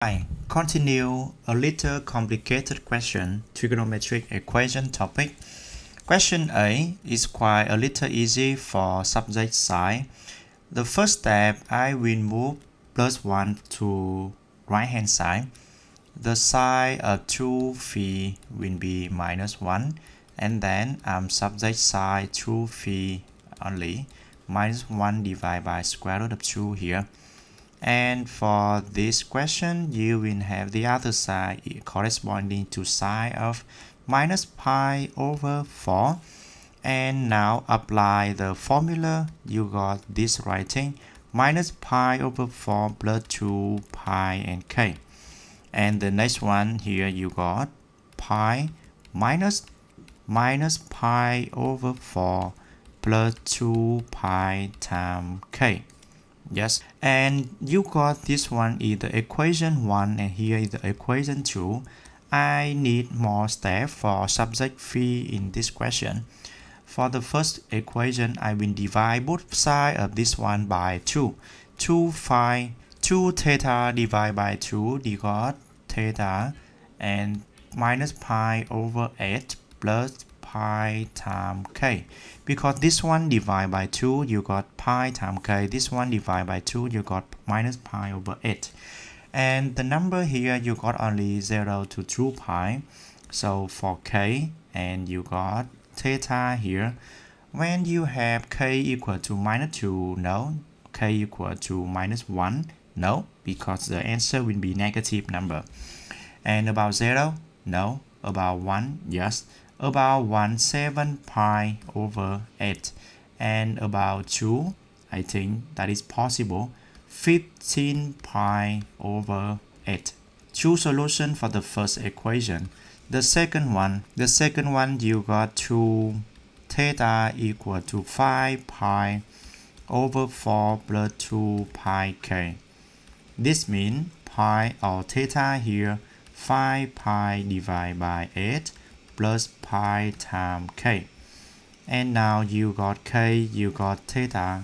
Hi, continue a little complicated question, trigonometric equation topic. Question A is quite a little easy for subject side. The first step, I will move plus 1 to right hand side. The side of 2 phi will be minus 1, and then subject side 2 phi only, minus 1 divided by square root of 2 here. And for this question, you will have the other side corresponding to sine of minus pi over 4. And now apply the formula. You got this writing minus pi over 4 plus 2 pi and k. And the next one here you got pi minus pi over 4 plus 2 pi times k. Yes, and you got this one is the equation 1 and here is the equation 2. I need more steps for subject phi in this question. For the first equation, I will divide both sides of this one by 2. 2 theta divided by 2, you got theta and minus pi over 8 plus pi times k. Because this one divided by 2, you got pi times k. This one divided by 2, you got minus pi over 8. And the number here, you got only 0 to 2 pi. So for k, and you got theta here. When you have k equal to minus 2, no. K equal to minus 1, no. Because the answer will be negative number. And about 0, no. About 1, yes. About 1, 7 pi over 8. And about 2, I think that is possible, 15 pi over 8. Choose solution for the first equation. The second one you got 2 theta equal to 5 pi over 4 plus 2 pi k. This means pi or theta here 5 pi divided by 8 plus pi times k. And now you got k, you got theta.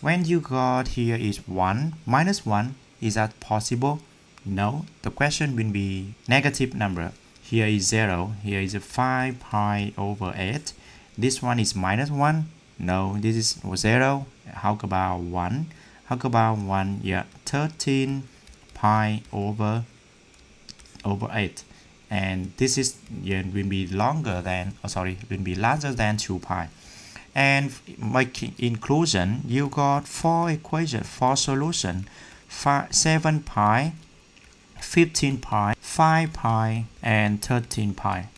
When you got here is 1, minus 1, is that possible? No, the question will be negative number. Here is 0, here is 5 pi over 8. This one is minus 1. No, this is 0. How about 1? How about 1? Yeah, 13 pi over 8. And this is will be longer than, will be larger than 2 pi. And making inclusion, you got 4 equations, 4 solutions, 7 pi, 15 pi, 5 pi, and 13 pi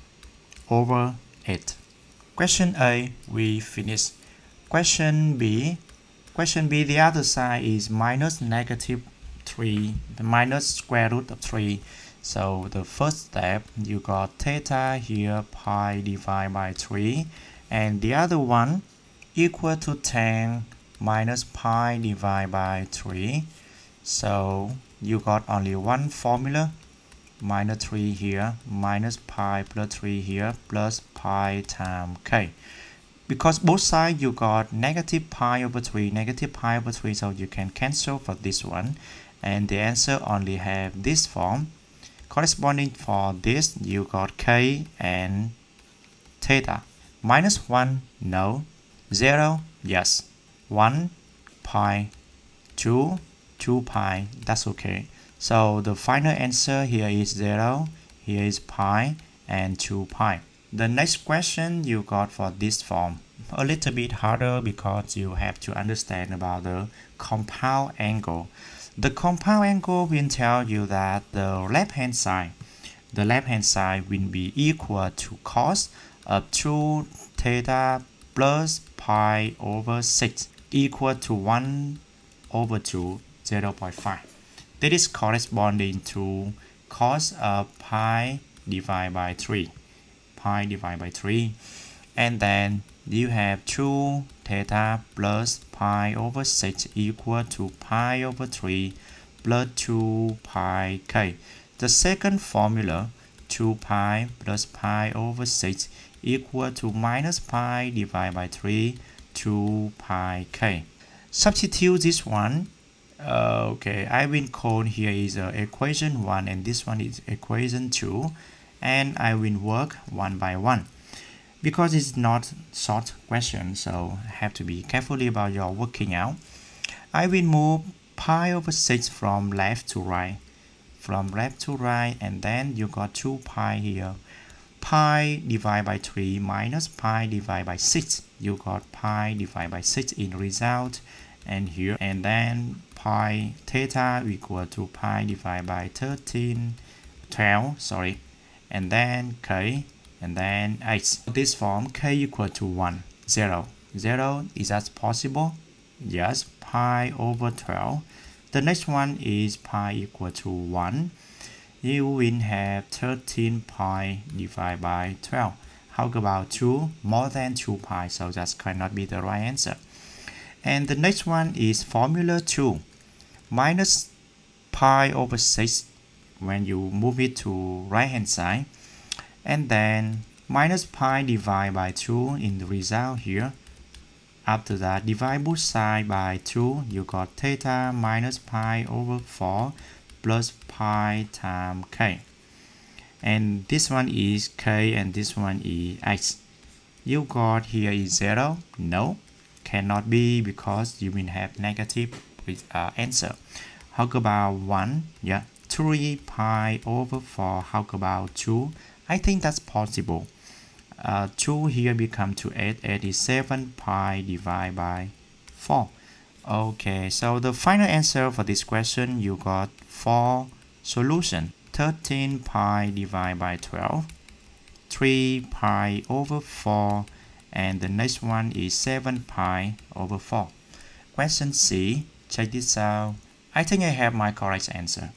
over 8. Question A, we finish. Question B, the other side is minus negative 3, the minus square root of 3. So the first step, you got theta here, pi divided by 3, and the other one equal to 10 minus pi divided by 3. So you got only one formula, minus 3 here, minus pi plus 3 here, plus pi times k. Because both sides you got negative pi over 3, so you can cancel for this one. And the answer only have this form. Corresponding for this, you got k and theta. Minus 1, no. 0, yes. 1 pi, 2 pi, that's okay. So the final answer here is 0, here is pi, and 2 pi. The next question you got for this form, a little bit harder because you have to understand about the compound angle. The compound angle will tell you that the left-hand side will be equal to cos of 2 theta plus pi over 6 equal to 1 over 2, 0.5. That is corresponding to cos of pi divided by 3. And then you have 2 theta plus pi over 6 equal to pi over 3 plus 2 pi k. The second formula, 2 pi plus pi over 6 equal to minus pi divided by 3, 2 pi k. Substitute this one Okay, I will call here is equation 1 and this one is equation 2, and I will work one by one. Because it's not short question, so have to be carefully about your working out. I will move pi over 6 from left to right. From left to right, and then you got 2 pi here. Pi divided by 3 minus pi divided by 6. You got pi divided by 6 in result. And here, and then pi theta equal to pi divided by 12, sorry. And then k, and then h. This form k equal to 1, 0. 0, is that possible? Yes, pi over 12. The next one is pi equal to 1. You will have 13 pi divided by 12. How about 2? More than 2 pi, so that cannot be the right answer. And the next one is formula 2. Minus pi over 6 when you move it to right hand side. And then minus pi divided by 2 in the result here. After that, divide both sides by 2, you got theta minus pi over 4 plus pi times k. And this one is k and this one is x. You got here is 0? No, cannot be because you will have negative answer. How about 1? Yeah, 3 pi over 4. How about 2? I think that's possible. 2 here become to 8. 8 is 7 pi divided by 4. Okay, so the final answer for this question, you got 4 solution. 13 pi divided by 12, 3 pi over 4, and the next one is 7 pi over 4. Question C, check this out. I think I have my correct answer.